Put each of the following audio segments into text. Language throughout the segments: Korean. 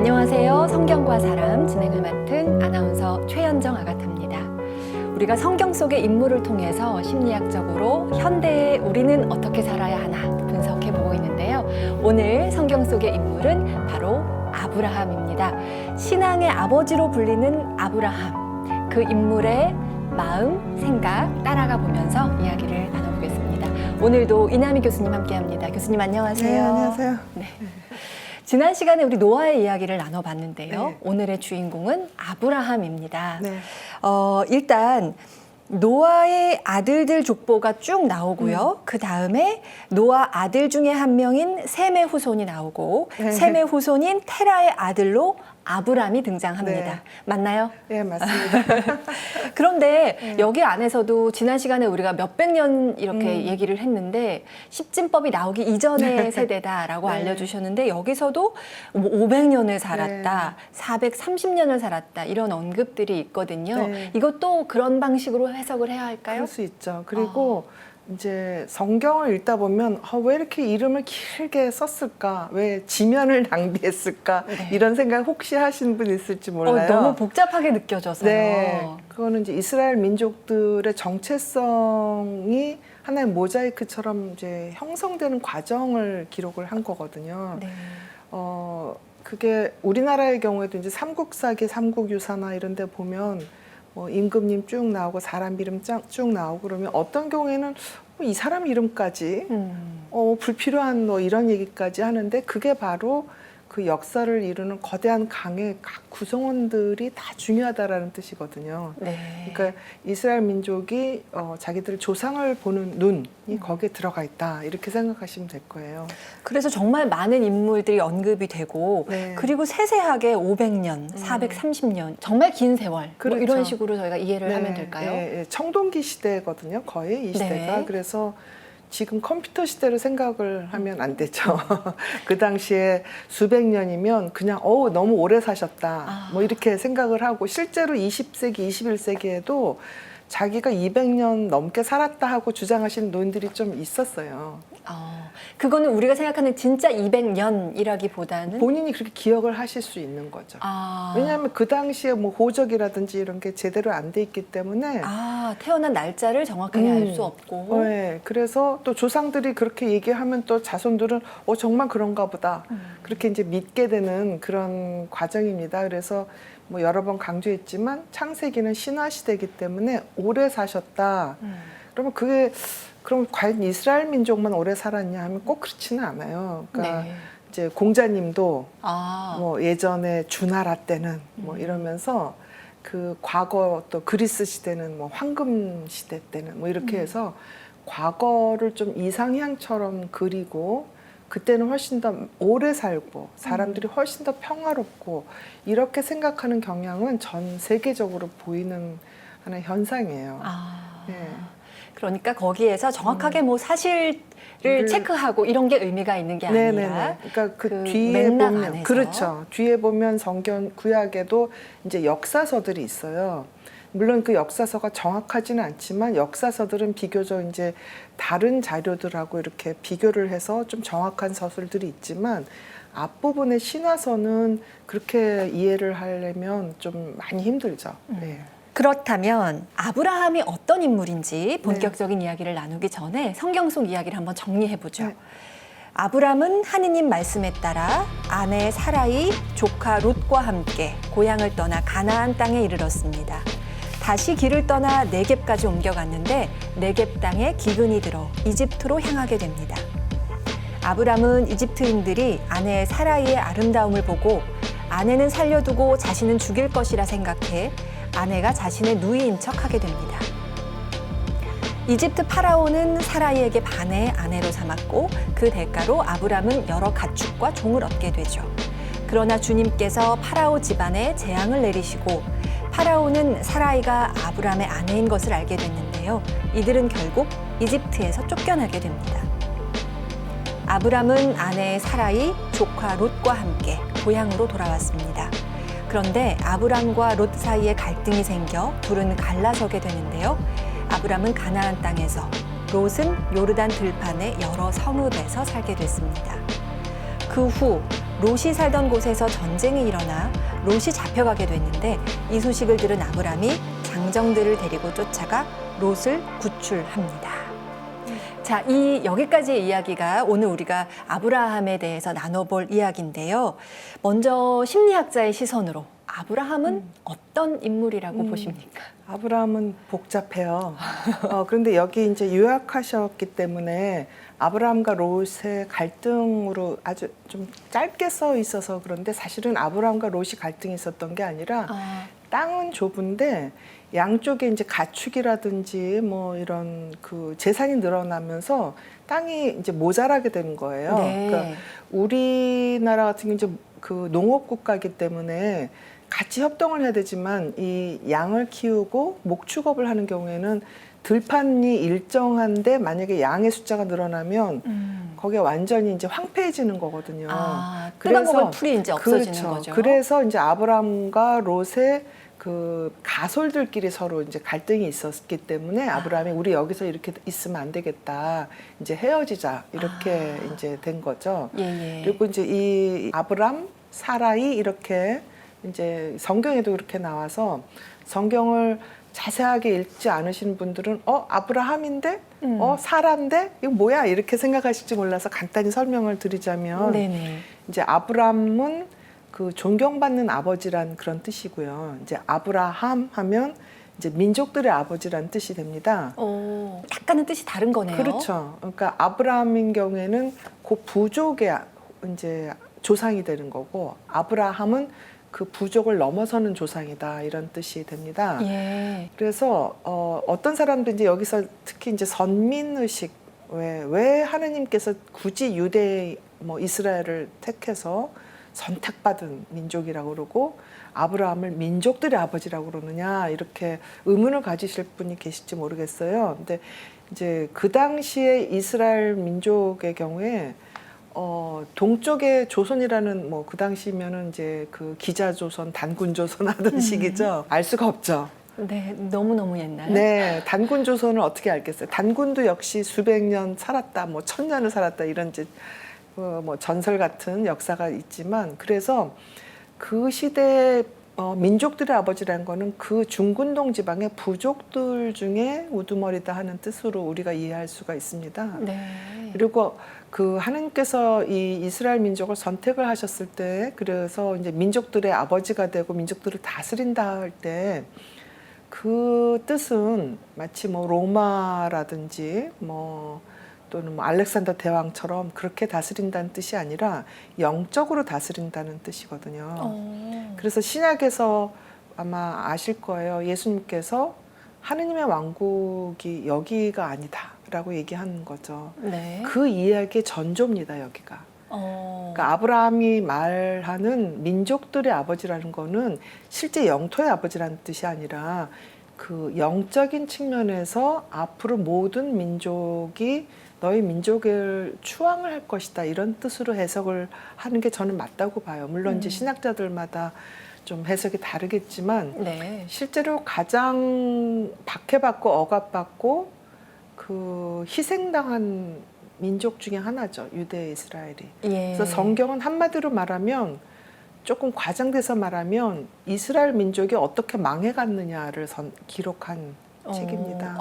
안녕하세요. 성경과 사람 진행을 맡은 아나운서 최현정 아가타입니다. 우리가 성경 속의 인물을 통해서 심리학적으로 현대의 우리는 어떻게 살아야 하나 분석해 보고 있는데요. 오늘 성경 속의 인물은 바로 아브라함입니다. 신앙의 아버지로 불리는 아브라함. 그 인물의 마음, 생각 따라가 보면서 이야기를 나눠보겠습니다. 오늘도 이남희 교수님 함께합니다. 교수님 안녕하세요. 네, 안녕하세요. 네. 지난 시간에 우리 노아의 이야기를 나눠봤는데요. 네. 오늘의 주인공은 아브라함입니다. 네. 일단 노아의 아들들 족보가 쭉 나오고요. 그 다음에 노아 아들 중에 한 명인 셈의 후손이 나오고 네. 셈의 후손인 테라의 아들로 아브람이 등장합니다. 네. 맞나요? 네, 맞습니다. 그런데 여기 안에서도 지난 시간에 우리가 몇백 년 이렇게 얘기를 했는데 십진법이 나오기 이전의 세대다라고 네. 알려주셨는데 여기서도 뭐 500년을 살았다, 430년을 살았다 이런 언급들이 있거든요. 네. 이것도 그런 방식으로 해석을 해야 할까요? 그럴 수 있죠. 그리고 이제 성경을 읽다 보면 왜 이렇게 이름을 길게 썼을까? 왜 지면을 낭비했을까? 네. 이런 생각 혹시 하신 분 있을지 몰라요. 너무 복잡하게 느껴져서요. 네, 그거는 이제 이스라엘 민족들의 정체성이 하나의 모자이크처럼 이제 형성되는 과정을 기록을 한 거거든요. 네. 그게 우리나라의 경우에도 이제 삼국사기, 삼국유사나 이런 데 보면 뭐 임금님 쭉 나오고 사람 이름 쭉 나오고 그러면 어떤 경우에는 이 사람 이름까지 불필요한 뭐 이런 얘기까지 하는데 그게 바로 그 역사를 이루는 거대한 강의 각 구성원들이 다 중요하다라는 뜻이거든요. 네. 그러니까 이스라엘 민족이 자기들 조상을 보는 눈이 거기에 들어가 있다 이렇게 생각하시면 될 거예요. 그래서 정말 많은 인물들이 언급이 되고 네. 그리고 세세하게 500년, 430년 정말 긴 세월 뭐 그렇죠. 이런 식으로 저희가 이해를 네, 하면 될까요? 네, 청동기 시대거든요. 거의 이 시대가. 네. 그래서 지금 컴퓨터 시대로 생각을 하면 안 되죠. 그 당시에 수백 년이면 그냥 너무 오래 사셨다. 뭐 이렇게 생각을 하고 실제로 20세기, 21세기에도 자기가 200년 넘게 살았다 하고 주장하시는 노인들이 좀 있었어요. 그거는 우리가 생각하는 진짜 200년이라기보다는 본인이 그렇게 기억을 하실 수 있는 거죠. 왜냐하면 그 당시에 뭐 호적이라든지 이런 게 제대로 안 돼 있기 때문에 태어난 날짜를 정확하게 알 수 없고 네, 그래서 또 조상들이 그렇게 얘기하면 또 자손들은 정말 그런가 보다 그렇게 이제 믿게 되는 그런 과정입니다. 그래서 뭐 여러 번 강조했지만 창세기는 신화 시대이기 때문에 오래 사셨다. 그러면 그럼 과연 이스라엘 민족만 오래 살았냐 하면 꼭 그렇지는 않아요. 그러니까 네. 이제 공자님도 뭐 예전에 주나라 때는 뭐 이러면서 그 과거 또 그리스 시대는 뭐 황금 시대 때는 뭐 이렇게 해서 과거를 좀 이상향처럼 그리고 그때는 훨씬 더 오래 살고 사람들이 훨씬 더 평화롭고 이렇게 생각하는 경향은 전 세계적으로 보이는 하나의 현상이에요. 네. 그러니까 거기에서 정확하게 뭐 사실을 체크하고 이런 게 의미가 있는 게 아니라 네네네. 그러니까 그 뒤에 맥락 보면 안에서. 그렇죠. 뒤에 보면 성경 구약에도 이제 역사서들이 있어요. 물론 그 역사서가 정확하지는 않지만 역사서들은 비교적 이제 다른 자료들하고 이렇게 비교를 해서 좀 정확한 서술들이 있지만 앞부분의 신화서는 그렇게 이해를 하려면 좀 많이 힘들죠. 네. 그렇다면 아브라함이 어떤 인물인지 본격적인 이야기를 나누기 전에 성경 속 이야기를 한번 정리해보죠. 네. 아브라함은 하느님 말씀에 따라 아내 사라이, 조카 롯과 함께 고향을 떠나 가나안 땅에 이르렀습니다. 다시 길을 떠나 네겝까지 옮겨갔는데 네겝 땅에 기근이 들어 이집트로 향하게 됩니다. 아브람은 이집트인들이 아내 사라이의 아름다움을 보고 아내는 살려두고 자신은 죽일 것이라 생각해 아내가 자신의 누이인 척하게 됩니다. 이집트 파라오는 사라이에게 반해 아내로 삼았고 그 대가로 아브람은 여러 가축과 종을 얻게 되죠. 그러나 주님께서 파라오 집안에 재앙을 내리시고 파라오는 사라이가 아브람의 아내인 것을 알게 됐는데요. 이들은 결국 이집트에서 쫓겨나게 됩니다. 아브람은 아내 사라이, 조카 롯과 함께 고향으로 돌아왔습니다. 그런데 아브람과 롯 사이에 갈등이 생겨 둘은 갈라서게 되는데요. 아브람은 가나안 땅에서, 롯은 요르단 들판의 여러 성읍에서 살게 됐습니다. 그 후 롯이 살던 곳에서 전쟁이 일어나 롯이 잡혀가게 됐는데 이 소식을 들은 아브람이 장정들을 데리고 쫓아가 롯을 구출합니다. 자, 여기까지의 이야기가 오늘 우리가 아브라함에 대해서 나눠볼 이야기인데요. 먼저 심리학자의 시선으로 아브라함은 어떤 인물이라고 보십니까? 아브라함은 복잡해요. 그런데 여기 이제 요약하셨기 때문에 아브라함과 롯의 갈등으로 아주 좀 짧게 써 있어서 그런데 사실은 아브라함과 롯이 갈등이 있었던 게 아니라 땅은 좁은데 양쪽에 이제 가축이라든지 뭐 이런 그 재산이 늘어나면서 땅이 이제 모자라게 되는 거예요. 네. 그러니까 우리나라 같은 경우 이제 그 농업 국가이기 때문에 같이 협동을 해야 되지만 이 양을 키우고 목축업을 하는 경우에는 들판이 일정한데 만약에 양의 숫자가 늘어나면 거기에 완전히 이제 황폐해지는 거거든요. 뜯어먹을 풀이 이제 없어지는 그렇죠. 거죠. 그래서 이제 아브라함과 롯의 그 가솔들끼리 서로 이제 갈등이 있었기 때문에 아브라함이 우리 여기서 이렇게 있으면 안 되겠다. 이제 헤어지자 이렇게 이제 된 거죠. 예. 그리고 이제 이 아브람, 사라이 이렇게 이제 성경에도 이렇게 나와서 성경을 자세하게 읽지 않으신 분들은 아브라함인데 사라인데 이거 뭐야 이렇게 생각하실지 몰라서 간단히 설명을 드리자면 네네. 이제 아브람은 그 존경받는 아버지란 그런 뜻이고요. 이제 아브라함 하면 이제 민족들의 아버지란 뜻이 됩니다. 약간은 뜻이 다른 거네요. 그렇죠. 그러니까 아브라함인 경우에는 그 부족의 이제 조상이 되는 거고 아브라함은 그 부족을 넘어서는 조상이다 이런 뜻이 됩니다. 예. 그래서 어떤 사람도 이제 여기서 특히 이제 선민의식 왜 하느님께서 굳이 유대 뭐 이스라엘을 택해서 선택받은 민족이라고 그러고 아브라함을 민족들의 아버지라고 그러느냐 이렇게 의문을 가지실 분이 계실지 모르겠어요. 근데 이제 그 당시에 이스라엘 민족의 경우에 동쪽의 조선이라는 뭐 그 당시면은 이제 그 기자조선, 단군조선 하던 시기죠. 알 수가 없죠. 네, 너무너무 옛날. 네, 단군조선을 어떻게 알겠어요? 단군도 역시 수백 년 살았다, 뭐 1000년을 살았다 이런 이제 뭐 전설 같은 역사가 있지만 그래서 그 시대 민족들의 아버지라는 거는 그 중군동 지방의 부족들 중에 우두머리다 하는 뜻으로 우리가 이해할 수가 있습니다. 네. 그리고 그 하나님께서 이 이스라엘 민족을 선택을 하셨을 때 그래서 이제 민족들의 아버지가 되고 민족들을 다스린다 할 때 그 뜻은 마치 뭐 로마라든지 뭐 또는 뭐 알렉산더 대왕처럼 그렇게 다스린다는 뜻이 아니라 영적으로 다스린다는 뜻이거든요. 그래서 신약에서 아마 아실 거예요. 예수님께서 하느님의 왕국이 여기가 아니다라고 얘기하는 거죠. 네. 그 이야기의 전조입니다, 여기가. 그러니까 아브라함이 말하는 민족들의 아버지라는 거는 실제 영토의 아버지라는 뜻이 아니라 그 영적인 측면에서 앞으로 모든 민족이 너희 민족을 추앙을 할 것이다 이런 뜻으로 해석을 하는 게 저는 맞다고 봐요. 물론 이제 신학자들마다 좀 해석이 다르겠지만 네. 실제로 가장 박해받고 억압받고 그 희생당한 민족 중에 하나죠. 유대 이스라엘이. 예. 그래서 성경은 한마디로 말하면 조금 과장돼서 말하면 이스라엘 민족이 어떻게 망해갔느냐를 기록한 책입니다.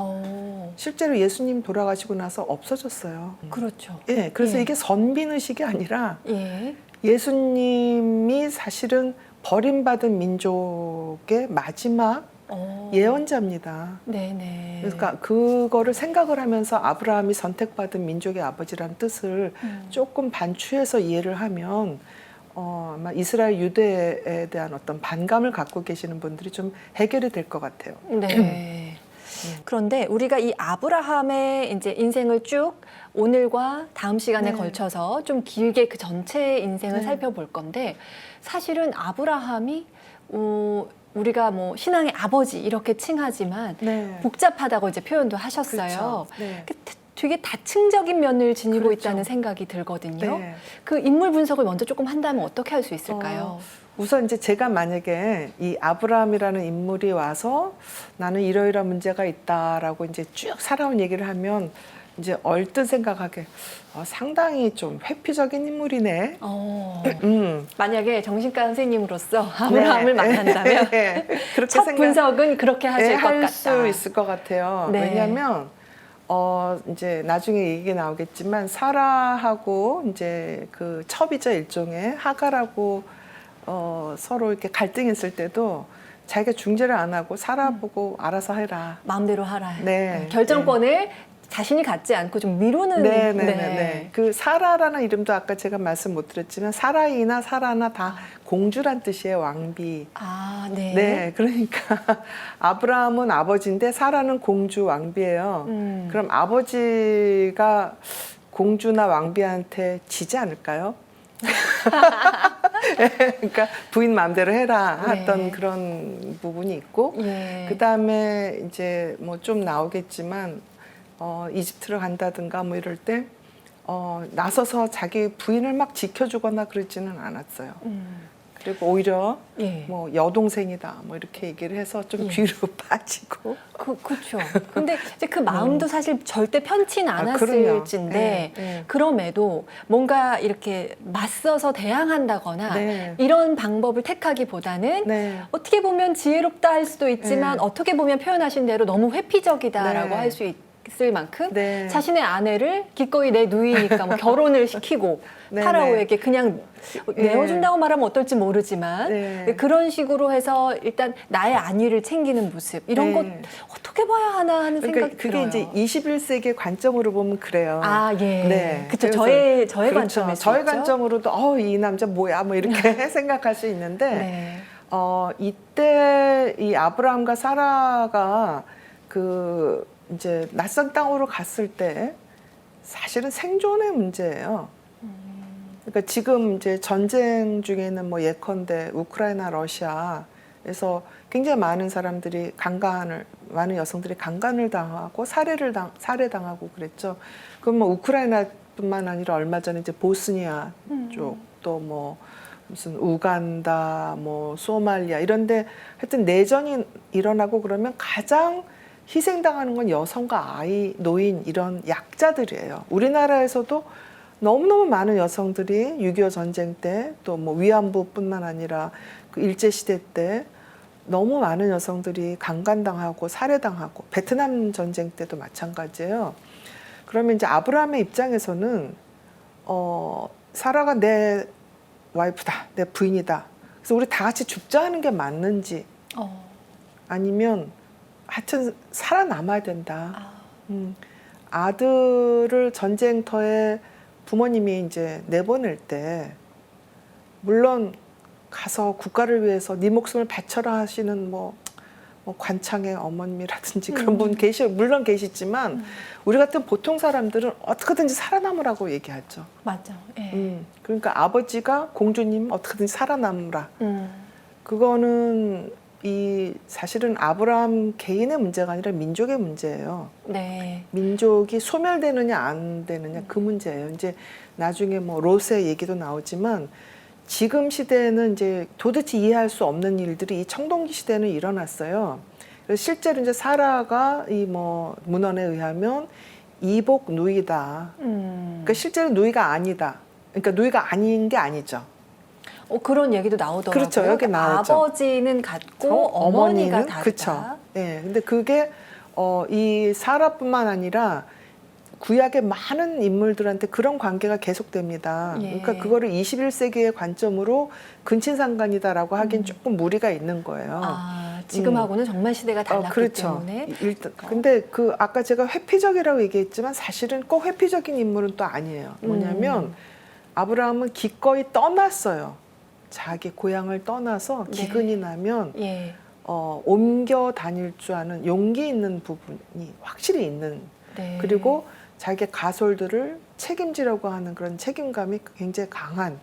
실제로 예수님 돌아가시고 나서 없어졌어요. 그렇죠. 예, 그래서 예. 이게 선민의식이 아니라 예. 예수님이 사실은 버림받은 민족의 마지막 예언자입니다. 네네. 그러니까 그거를 생각을 하면서 아브라함이 선택받은 민족의 아버지라는 뜻을 조금 반추해서 이해를 하면 아마 이스라엘 유대에 대한 어떤 반감을 갖고 계시는 분들이 좀 해결이 될 것 같아요. 네. 그런데 우리가 이 아브라함의 이제 인생을 쭉 오늘과 다음 시간에 네. 걸쳐서 좀 길게 그 전체 인생을 네. 살펴볼 건데 사실은 아브라함이 우리가 뭐 신앙의 아버지 이렇게 칭하지만 네. 복잡하다고 이제 표현도 하셨어요. 그렇죠. 네. 되게 다층적인 면을 지니고 그렇죠. 있다는 생각이 들거든요. 네. 그 인물 분석을 먼저 조금 한다면 어떻게 할 수 있을까요? 우선 이제 제가 만약에 이 아브라함이라는 인물이 와서 나는 이러이러한 문제가 있다라고 이제 쭉 살아온 얘기를 하면 이제 얼뜻 생각하게 상당히 좀 회피적인 인물이네. 만약에 정신과 선생님으로서 아브라함을 만난다면 네. 그렇게 첫 분석은 그렇게 하실 것 같다. 할 수 있을 것 같아요. 네. 왜냐하면 이제 나중에 얘기 나오겠지만 사라하고 이제 그 첩이죠, 일종의 하갈하고 서로 이렇게 갈등했을 때도 자기가 중재를 안 하고 사라 보고 알아서 해라. 마음대로 하라. 네. 결정권을 자신이 갖지 않고 좀 미루는. 네. 그 사라라는 이름도 아까 제가 말씀 못 드렸지만 사라이나 사라나 다 공주란 뜻이에요, 왕비. 아, 네. 네, 그러니까 아브라함은 아버지인데 사라는 공주 왕비예요. 그럼 아버지가 공주나 왕비한테 지지 않을까요? 그러니까 부인 마음대로 해라 했던 네. 그런 부분이 있고, 예. 그 다음에 이제 뭐 좀 나오겠지만 이집트를 간다든가 뭐 이럴 때 나서서 자기 부인을 막 지켜주거나 그러지는 않았어요. 그리고 오히려 예. 뭐 여동생이다 뭐 이렇게 얘기를 해서 좀 예. 뒤로 빠지고. 그렇죠. 근데 이제 그 마음도 사실 절대 편치는 그럼요. 않았을진데 네. 그럼에도 뭔가 이렇게 맞서서 대항한다거나 네. 이런 방법을 택하기보다는 네. 어떻게 보면 지혜롭다 할 수도 있지만 네. 어떻게 보면 표현하신 대로 너무 회피적이다라고 네. 할 수 있을 만큼 네. 자신의 아내를 기꺼이 내 누이니까 뭐 결혼을 시키고 네, 파라오에게 그냥 네. 내어준다고 말하면 어떨지 모르지만 네. 그런 식으로 해서 일단 나의 안위를 챙기는 모습 이런 네. 것 어떻게 봐야 하나 하는 그러니까 생각이 그게 들어요. 이제 21세기의 관점으로 보면 그래요. 아, 예. 네. 그쵸. 그래서 저의 그렇죠. 관점에서. 저의 관점으로도 이 남자 뭐야 뭐 이렇게 생각할 수 있는데 네. 이때 이 아브라함과 사라가 그 이제 낯선 땅으로 갔을 때 사실은 생존의 문제예요. 그러니까 지금 이제 전쟁 중에는 뭐 예컨대 우크라이나 러시아에서 굉장히 많은 사람들이 많은 여성들이 강간을 당하고 살해당하고 그랬죠. 그럼 뭐 우크라이나뿐만 아니라 얼마 전에 이제 보스니아 쪽 또 뭐 무슨 우간다, 뭐 소말리아 이런데 하여튼 내전이 일어나고 그러면 가장 희생당하는 건 여성과 아이, 노인 이런 약자들이에요. 우리나라에서도 너무너무 많은 여성들이 6.25 전쟁 때 또 뭐 위안부뿐만 아니라 그 일제시대 때 너무 많은 여성들이 강간당하고 살해당하고 베트남 전쟁 때도 마찬가지예요. 그러면 이제 아브라함의 입장에서는 사라가 내 와이프다, 내 부인이다. 그래서 우리 다 같이 죽자 하는 게 맞는지 아니면 하여튼 살아남아야 된다. 아들을 전쟁터에 부모님이 이제 내보낼 때 물론 가서 국가를 위해서 네 목숨을 바쳐라 하시는 뭐 관창의 어머님이라든지 그런 분 물론 계시지만 우리 같은 보통 사람들은 어떻게든지 살아남으라고 얘기하죠. 맞죠. 예. 그러니까 아버지가 공주님 어떻게든지 살아남으라. 그거는 사실은 아브라함 개인의 문제가 아니라 민족의 문제예요. 네. 민족이 소멸되느냐 안 되느냐 그 문제예요. 이제 나중에 뭐 롯의 얘기도 나오지만 지금 시대에는 이제 도대체 이해할 수 없는 일들이 이 청동기 시대는 일어났어요. 그래서 실제로 이제 사라가 이 뭐 문헌에 의하면 이복 누이다. 그러니까 실제로 누이가 아니다. 그러니까 누이가 아닌 게 아니죠. 그런 얘기도 나오더라고요. 그렇죠. 여기 나오죠. 아버지는 같고 어머니가 다르다. 그렇죠. 예. 근데 그게 이 사라뿐만 아니라 구약의 많은 인물들한테 그런 관계가 계속됩니다. 예. 그러니까 그거를 21세기의 관점으로 근친상간이다라고 하긴 조금 무리가 있는 거예요. 지금하고는 정말 시대가 달랐기 그렇죠. 때문에. 일단 근데 그 아까 제가 회피적이라고 얘기했지만 사실은 꼭 회피적인 인물은 또 아니에요. 뭐냐면 아브라함은 기꺼이 떠났어요. 자기 고향을 떠나서 기근이 나면 예. 옮겨 다닐 줄 아는 용기 있는 부분이 확실히 있는. 네. 그리고 자기의 가솔들을 책임지려고 하는 그런 책임감이 굉장히 강한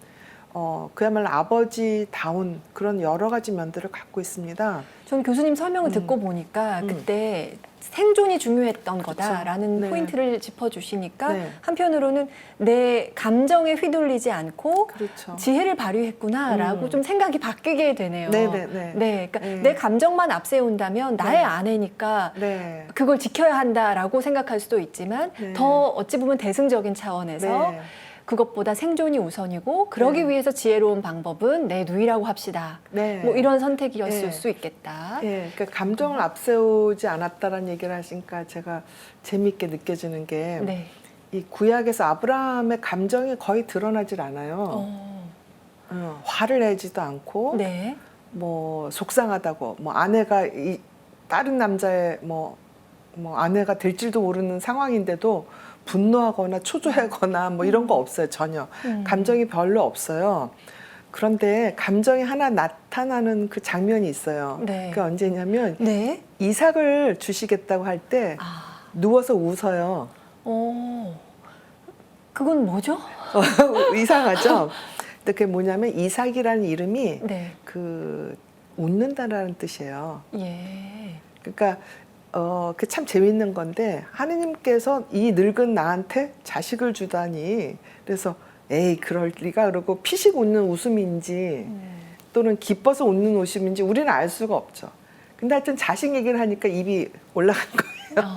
그야말로 아버지다운 그런 여러 가지 면들을 갖고 있습니다. 전 교수님 설명을 듣고 보니까 그때 생존이 중요했던 거다라는 네. 포인트를 짚어주시니까 네. 한편으로는 내 감정에 휘둘리지 않고 그렇죠. 지혜를 발휘했구나라고 좀 생각이 바뀌게 되네요. 네네네. 네, 그러니까 네. 내 감정만 앞세운다면 나의 네. 아내니까 네. 그걸 지켜야 한다라고 생각할 수도 있지만 네. 더 어찌 보면 대승적인 차원에서 네. 그것보다 생존이 우선이고 그러기 네. 위해서 지혜로운 방법은 내 누이라고 합시다. 네. 뭐 이런 선택이었을 네. 수 있겠다. 예, 그러니까 감정을 앞세우지 않았다라는 얘기를 하시니까 제가 재미있게 느껴지는 게 이 네. 구약에서 아브라함의 감정이 거의 드러나질 않아요. 화를 내지도 않고 네. 뭐 속상하다고 뭐 아내가 이 다른 남자의 뭐 아내가 될 줄도 모르는 상황인데도 분노하거나 초조하거나 뭐 이런 거 없어요. 전혀. 감정이 별로 없어요. 그런데 감정이 하나 나타나는 그 장면이 있어요. 네. 그게 언제냐면 네. 이삭을 주시겠다고 할 때 아. 누워서 웃어요. 그건 뭐죠? 이상하죠? 근데 그게 뭐냐면 이삭이라는 이름이 네. 그 웃는다라는 뜻이에요. 예. 그러니까 그 참 재밌는 건데 하느님께서 이 늙은 나한테 자식을 주다니 그래서 에이 그럴 리가 그러고 피식 웃는 웃음인지 또는 기뻐서 웃는 웃음인지 우리는 알 수가 없죠. 근데 하여튼 자식 얘기를 하니까 입이 올라간 거예요.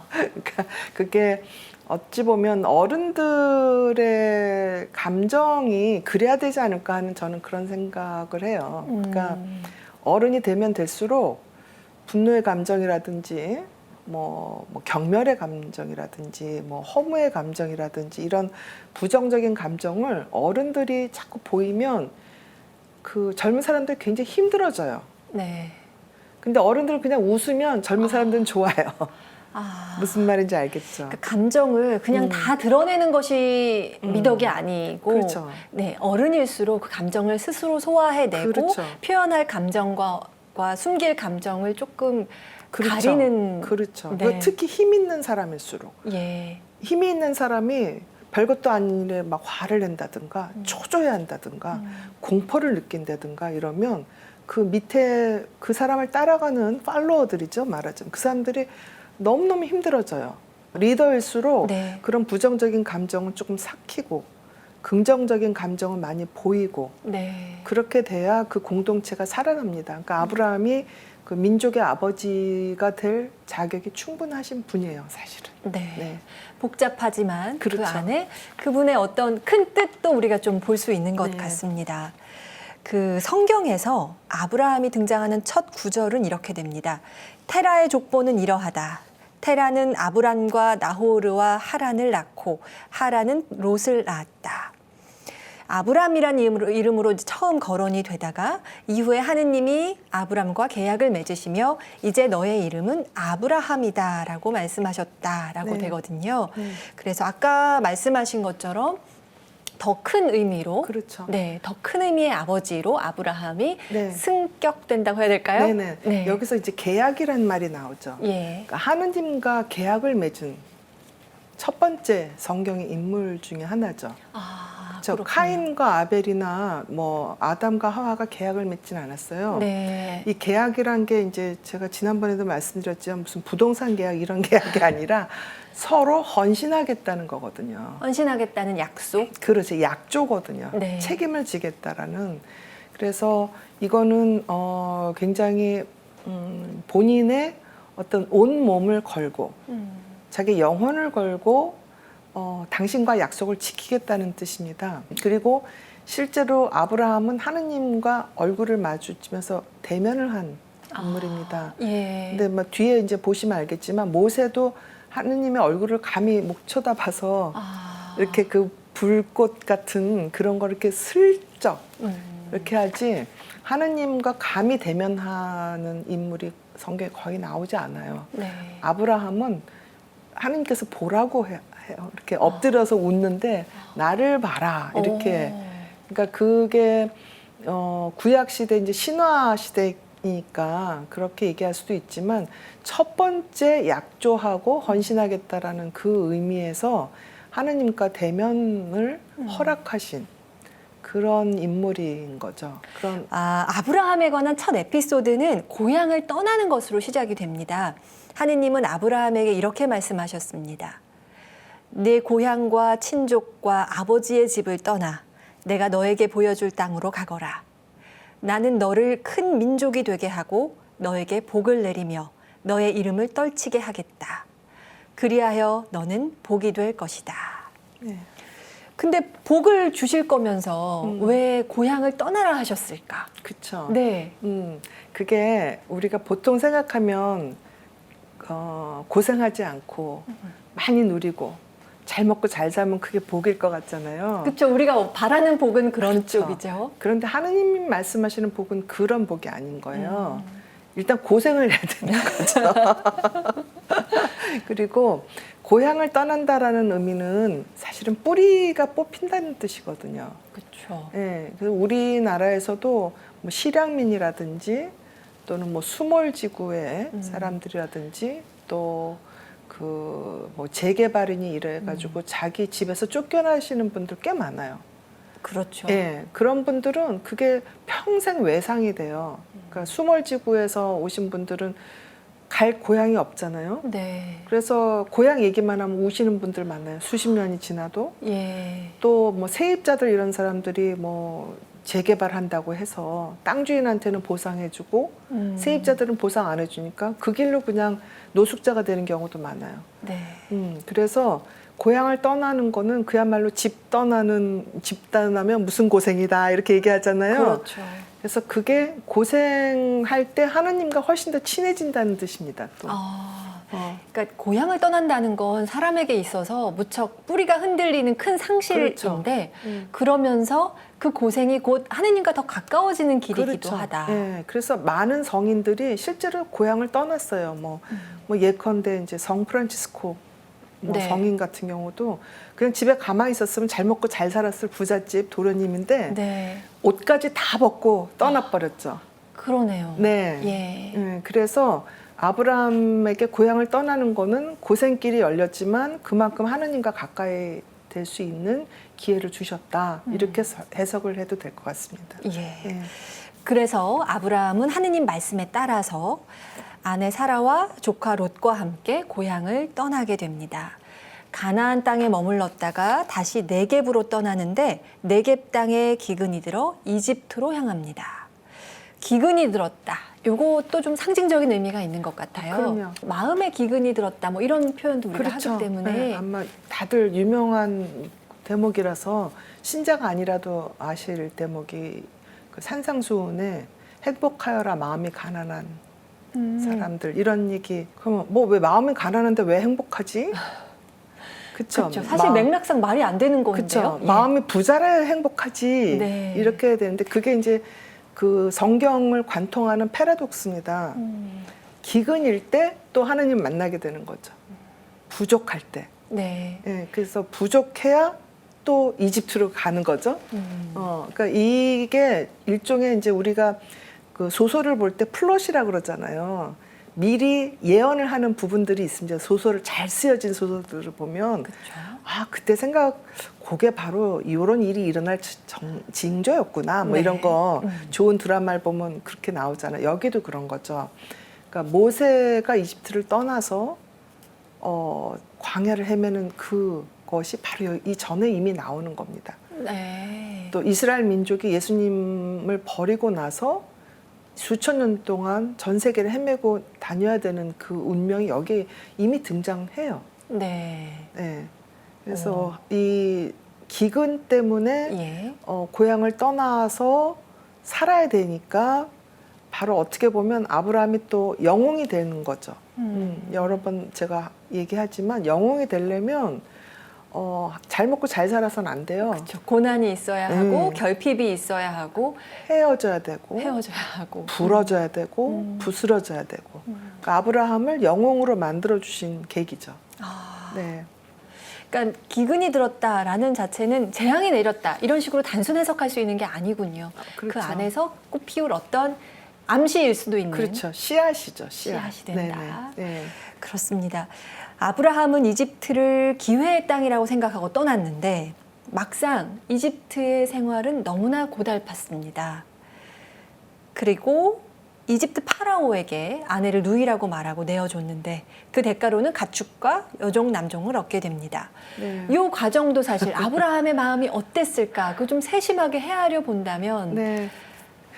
그러니까 그게 어찌 보면 어른들의 감정이 그래야 되지 않을까 하는 저는 그런 생각을 해요. 그러니까 어른이 되면 될수록 분노의 감정이라든지 뭐 경멸의 감정이라든지 뭐 허무의 감정이라든지 이런 부정적인 감정을 어른들이 자꾸 보이면 그 젊은 사람들이 굉장히 힘들어져요. 네. 근데 어른들은 그냥 웃으면 젊은 사람들은 좋아요. 무슨 말인지 알겠죠? 그러니까 감정을 그냥 다 드러내는 것이 미덕이 아니고 그렇죠. 네, 어른일수록 그 감정을 스스로 소화해내고 그렇죠. 표현할 감정과 숨길 감정을 조금 그렇죠. 가리는 그렇죠. 네. 특히 힘 있는 사람일수록 예. 힘이 있는 사람이 별것도 아닌 일에 막 화를 낸다든가 초조해 한다든가 공포를 느낀다든가 이러면 그 밑에 그 사람을 따라가는 팔로워들이죠. 말하자면 그 사람들이 너무너무 힘들어져요. 리더일수록 네. 그런 부정적인 감정은 조금 삭히고 긍정적인 감정은 많이 보이고 네. 그렇게 돼야 그 공동체가 살아납니다. 그러니까 아브라함이 그 민족의 아버지가 될 자격이 충분하신 분이에요, 사실은. 네. 네. 복잡하지만 그렇죠. 그 안에 그분의 어떤 큰 뜻도 우리가 좀 볼 수 있는 것 네. 같습니다. 그 성경에서 아브라함이 등장하는 첫 구절은 이렇게 됩니다. 테라의 족보는 이러하다. 테라는 아브람과 나호르와 하란을 낳고 하란은 롯을 낳았다. 아브람이란 이름으로 처음 거론이 되다가 이후에 하느님이 아브람과 계약을 맺으시며 이제 너의 이름은 아브라함이다라고 말씀하셨다라고 네. 되거든요. 네. 그래서 아까 말씀하신 것처럼 더 큰 의미로, 그렇죠. 네, 더 큰 의미의 아버지로 아브라함이 네. 승격된다고 해야 될까요? 네네. 네. 여기서 이제 계약이라는 말이 나오죠. 예. 그러니까 하느님과 계약을 맺은 첫 번째 성경의 인물 중에 하나죠. 그렇군요. 카인과 아벨이나 뭐 아담과 하와가 계약을 맺진 않았어요. 네. 이 계약이란 게 이제 제가 지난번에도 말씀드렸지만 무슨 부동산 계약 이런 계약이 아니라 서로 헌신하겠다는 거거든요. 헌신하겠다는 약속. 그렇죠. 약조거든요. 네. 책임을 지겠다라는. 그래서 이거는 굉장히 본인의 어떤 온 몸을 걸고 자기 영혼을 걸고 당신과 약속을 지키겠다는 뜻입니다. 그리고 실제로 아브라함은 하느님과 얼굴을 마주치면서 대면을 한 인물입니다. 예. 근데 뭐 뒤에 이제 보시면 알겠지만 모세도 하느님의 얼굴을 감히 못 쳐다봐서 이렇게 그 불꽃 같은 그런 걸 이렇게 슬쩍 이렇게 하지 하느님과 감히 대면하는 인물이 성경에 거의 나오지 않아요. 네. 아브라함은 하느님께서 보라고 해요. 이렇게 엎드려서 웃는데 나를 봐라 이렇게. 그러니까 그게 구약 시대 이제 신화 시대니까 그렇게 얘기할 수도 있지만 첫 번째 약조하고 헌신하겠다라는 그 의미에서 하느님과 대면을 허락하신 그런 인물인 거죠. 그런 아브라함에 관한 첫 에피소드는 고향을 떠나는 것으로 시작이 됩니다. 하느님은 아브라함에게 이렇게 말씀하셨습니다. 네 고향과 친족과 아버지의 집을 떠나 내가 너에게 보여줄 땅으로 가거라. 나는 너를 큰 민족이 되게 하고 너에게 복을 내리며 너의 이름을 떨치게 하겠다. 그리하여 너는 복이 될 것이다. 네. 근데 복을 주실 거면서 왜 고향을 떠나라 하셨을까? 그쵸. 네. 그게 우리가 보통 생각하면 고생하지 않고 많이 누리고 잘 먹고 잘 살면 그게 복일 것 같잖아요. 그렇죠. 우리가 바라는 복은 그런 그렇죠. 쪽이죠. 그런데 하느님이 말씀하시는 복은 그런 복이 아닌 거예요. 일단 고생을 해야 되는 거죠. 그리고 고향을 떠난다라는 의미는 사실은 뿌리가 뽑힌다는 뜻이거든요. 그렇죠. 예, 그래서 우리나라에서도 뭐 실향민이라든지 또는 뭐 수몰지구의 사람들이라든지 또 그 뭐 재개발인이 이래가지고 자기 집에서 쫓겨나시는 분들 꽤 많아요. 그렇죠. 예, 그런 분들은 그게 평생 외상이 돼요. 그러니까 수몰지구에서 오신 분들은 갈 고향이 없잖아요. 네. 그래서 고향 얘기만 하면 우시는 분들 많아요. 수십 년이 지나도. 예. 또 뭐 세입자들 이런 사람들이 뭐 재개발한다고 해서 땅 주인한테는 보상해주고 세입자들은 보상 안 해주니까 그 길로 그냥 노숙자가 되는 경우도 많아요. 네. 그래서 고향을 떠나는 거는 그야말로 집 떠나면 무슨 고생이다 이렇게 얘기하잖아요. 그렇죠. 그래서 그게 고생할 때 하느님과 훨씬 더 친해진다는 뜻입니다. 또. 그러니까 고향을 떠난다는 건 사람에게 있어서 무척 뿌리가 흔들리는 큰 상실인데 그렇죠. 그러면서 그 고생이 곧 하느님과 더 가까워지는 길이기도 그렇죠. 하다. 예, 그래서 많은 성인들이 실제로 고향을 떠났어요. 뭐 예컨대 이제 성 프란치스코 네. 성인 같은 경우도 그냥 집에 가만히 있었으면 잘 먹고 잘 살았을 부잣집 도련님인데 네. 옷까지 다 벗고 떠나버렸죠. 그러네요. 네. 예. 그래서 아브라함에게 고향을 떠나는 거는 고생길이 열렸지만 그만큼 하느님과 가까이 될 수 있는 기회를 주셨다. 이렇게 해석을 해도 될 것 같습니다. 예. 그래서 아브라함은 하느님 말씀에 따라서 아내 사라와 조카 롯과 함께 고향을 떠나게 됩니다. 가나안 땅에 머물렀다가 다시 네겝으로 떠나는데 네겝 땅에 기근이 들어 이집트로 향합니다. 기근이 들었다. 요것도 좀 상징적인 의미가 있는 것 같아요. 그럼요. 마음에 기근이 들었다. 뭐 이런 표현도 우리가 그렇죠. 하기 때문에 네, 아마 다들 유명한 대목이라서 신자가 아니라도 아실 대목이 그 산상수훈에 행복하여라 마음이 가난한 사람들 이런 얘기. 그러면 뭐 왜 마음이 가난한데 왜 행복하지? 그렇죠. 그렇죠. 사실 맥락상 말이 안 되는 건데요. 그렇죠. 예. 마음이 부자라야 행복하지. 네. 이렇게 해야 되는데 그게 이제 그 성경을 관통하는 패러독스입니다. 기근일 때 또 하느님 만나게 되는 거죠. 부족할 때. 네. 예, 그래서 부족해야 또 이집트로 가는 거죠. 그러니까 이게 일종의 이제 우리가 그 소설을 볼 때 플롯이라고 그러잖아요. 미리 예언을 하는 부분들이 있습니다. 소설을 잘 쓰여진 소설들을 보면 그렇죠. 그때 그게 바로 이런 일이 일어날 징조였구나. 뭐 네. 이런 거 좋은 드라마를 보면 그렇게 나오잖아요. 여기도 그런 거죠. 그러니까 모세가 이집트를 떠나서 광야를 헤매는 그것이 바로 이 전에 이미 나오는 겁니다. 네. 또 이스라엘 민족이 예수님을 버리고 나서 수천 년 동안 전 세계를 헤매고 다녀야 되는 그 운명이 여기에 이미 등장해요. 네. 네. 그래서 이 기근 때문에 예. 고향을 떠나서 살아야 되니까 바로 어떻게 보면 아브라함이 또 영웅이 되는 거죠. 여러 번 제가 얘기하지만 영웅이 되려면 잘 먹고 잘 살아서는 안 돼요. 그렇죠. 고난이 있어야 하고 결핍이 있어야 하고 헤어져야 되고 헤어져야 하고 부러져야 되고 부스러져야 되고 그러니까 아브라함을 영웅으로 만들어 주신 계기죠. 네. 그러니까 기근이 들었다라는 자체는 재앙이 내렸다 이런 식으로 단순 해석할 수 있는 게 아니군요. 그렇죠. 그 안에서 꽃 피울 어떤 암시일 수도 있는. 그렇죠. 씨앗이죠. 씨앗이 된다. 네네. 네. 그렇습니다. 아브라함은 이집트를 기회의 땅이라고 생각하고 떠났는데 막상 이집트의 생활은 너무나 고달팠습니다. 그리고 이집트 파라오에게 아내를 누이라고 말하고 내어줬는데 그 대가로는 가축과 여종 남종을 얻게 됩니다. 네. 이 과정도 사실 아브라함의 마음이 어땠을까? 그거 좀 세심하게 헤아려 본다면 네.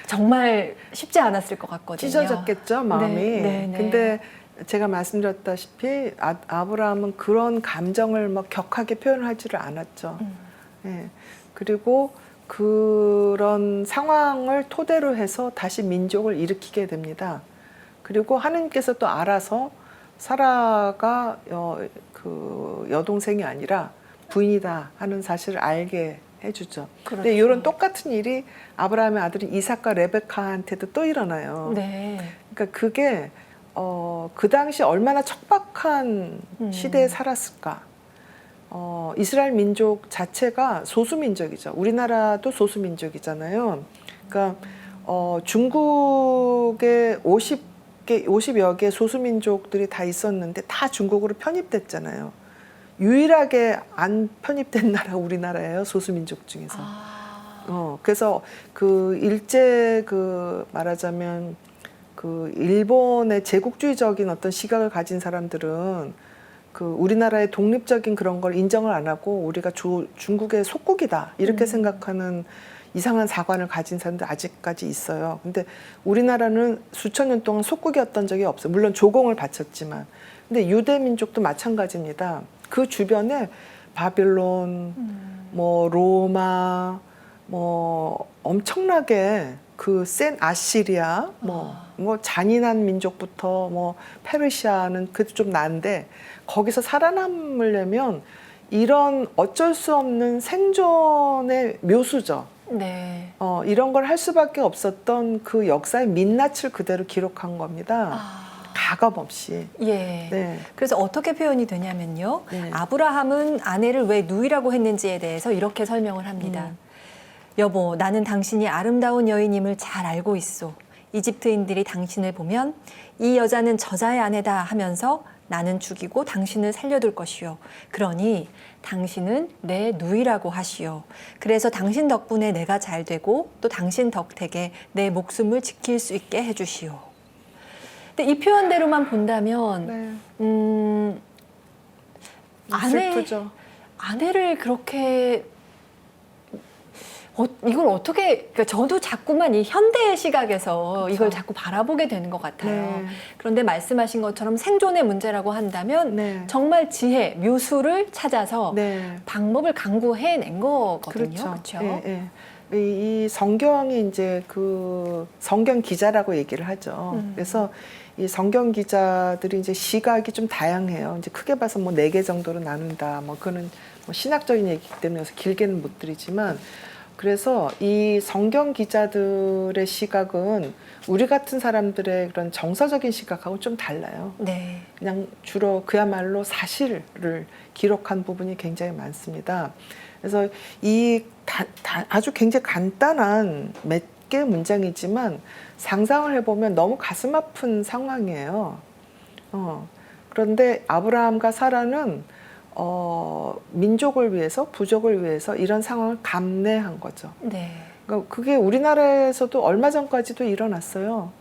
정말 쉽지 않았을 것 같거든요. 찢어졌겠죠, 마음이. 네, 네, 네. 근데 제가 말씀드렸다시피 아브라함은 그런 감정을 막 격하게 표현하지를 않았죠. 네. 그리고 그런 상황을 토대로 해서 다시 민족을 일으키게 됩니다. 그리고 하느님께서 또 알아서 사라가 그 여동생이 아니라 부인이다 하는 사실을 알게 해주죠. 그렇죠. 근데 이런 똑같은 일이 아브라함의 아들인 이삭과 레베카한테도 또 일어나요. 네. 그러니까 그게 그 당시 얼마나 척박한 시대에 살았을까. 이스라엘 민족 자체가 소수민족이죠. 우리나라도 소수민족이잖아요. 그러니까 중국에 50여 개 소수민족들이 다 있었는데 다 중국으로 편입됐잖아요. 유일하게 안 편입된 나라가 우리나라예요. 소수민족 중에서. 그래서 그 일제 말하자면 그 일본의 제국주의적인 어떤 시각을 가진 사람들은 그 우리나라의 독립적인 그런 걸 인정을 안 하고 우리가 중국의 속국이다 이렇게 생각하는 이상한 사관을 가진 사람들 아직까지 있어요. 근데 우리나라는 수천 년 동안 속국이었던 적이 없어요. 물론 조공을 바쳤지만. 근데 유대 민족도 마찬가지입니다. 그 주변에 바빌론, 뭐 로마, 뭐 엄청나게 그 센 아시리아, 뭐 잔인한 민족부터 뭐 페르시아는 그래도 좀 나은데 거기서 살아남으려면 이런 어쩔 수 없는 생존의 묘수죠. 네. 이런 걸 할 수밖에 없었던 그 역사의 민낯을 그대로 기록한 겁니다. 가감 없이. 예. 네. 그래서 어떻게 표현이 되냐면요. 네. 아브라함은 아내를 왜 누이라고 했는지에 대해서 이렇게 설명을 합니다. 여보, 나는 당신이 아름다운 여인임을 잘 알고 있소. 이집트인들이 당신을 보면 이 여자는 저자의 아내다 하면서 나는 죽이고 당신을 살려둘 것이요. 그러니 당신은 내 누이라고 하시오. 그래서 당신 덕분에 내가 잘 되고 또 당신 덕택에 내 목숨을 지킬 수 있게 해주시오. 근데 이 표현대로만 본다면 네. 슬프죠. 아내를 그렇게 이걸 어떻게, 그러니까 저도 자꾸만 이 현대의 시각에서 그쵸. 이걸 자꾸 바라보게 되는 것 같아요. 네. 그런데 말씀하신 것처럼 생존의 문제라고 한다면 네. 정말 지혜, 묘수를 찾아서 네. 방법을 강구해낸 거거든요. 그렇죠. 그렇죠? 예, 예. 이 성경이 이제 그 성경 기자라고 얘기를 하죠. 그래서 이 성경 기자들이 이제 시각이 좀 다양해요. 이제 크게 봐서 뭐 4개 정도로 나눈다. 뭐 그거는 뭐 신학적인 얘기이기 때문에 길게는 못 드리지만 그래서 이 성경 기자들의 시각은 우리 같은 사람들의 그런 정서적인 시각하고 좀 달라요. 네. 그냥 주로 그야말로 사실을 기록한 부분이 굉장히 많습니다. 그래서 이 아주 굉장히 간단한 몇 개 문장이지만 상상을 해보면 너무 가슴 아픈 상황이에요. 그런데 아브라함과 사라는 민족을 위해서, 부족을 위해서 이런 상황을 감내한 거죠. 네. 그러니까 그게 우리나라에서도 얼마 전까지도 일어났어요.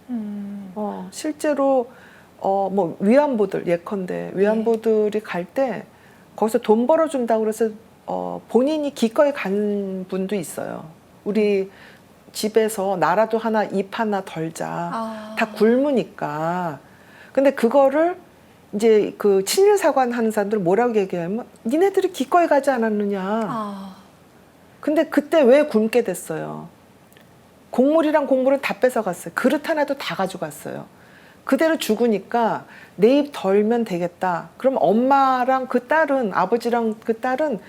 실제로 뭐 위안부들 예컨대 위안부들이 갈 때 거기서 돈 벌어준다고 그래서 본인이 기꺼이 간 분도 있어요. 우리 집에서 나라도 하나 잎 하나 덜자. 다 굶으니까. 근데 그거를 이제 그 친일 사관 하는 사람들 뭐라고 얘기하면 니네들이 기꺼이 가지 않았느냐. 근데 그때 왜 굶게 됐어요? 곡물이랑 곡물은 다 뺏어갔어요. 그릇 하나도 다 가져갔어요. 그대로 죽으니까 내 입 덜면 되겠다. 그럼 엄마랑 그 딸은, 아버지랑 그 딸은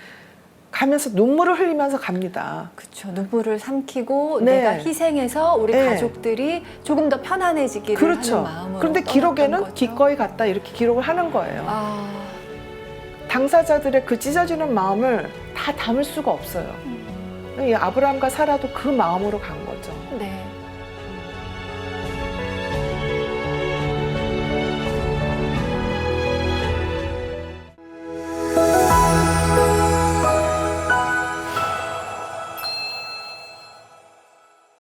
가면서 눈물을 흘리면서 갑니다. 그렇죠. 눈물을 삼키고 네. 내가 희생해서 우리 네. 가족들이 조금 더 편안해지기를 그렇죠. 하는 마음으로. 그런데 떠났던 기록에는 거죠. 기꺼이 갔다 이렇게 기록을 하는 거예요. 당사자들의 그 찢어지는 마음을 다 담을 수가 없어요. 이 아브라함과 사라도 그 마음으로 간 거죠. 네.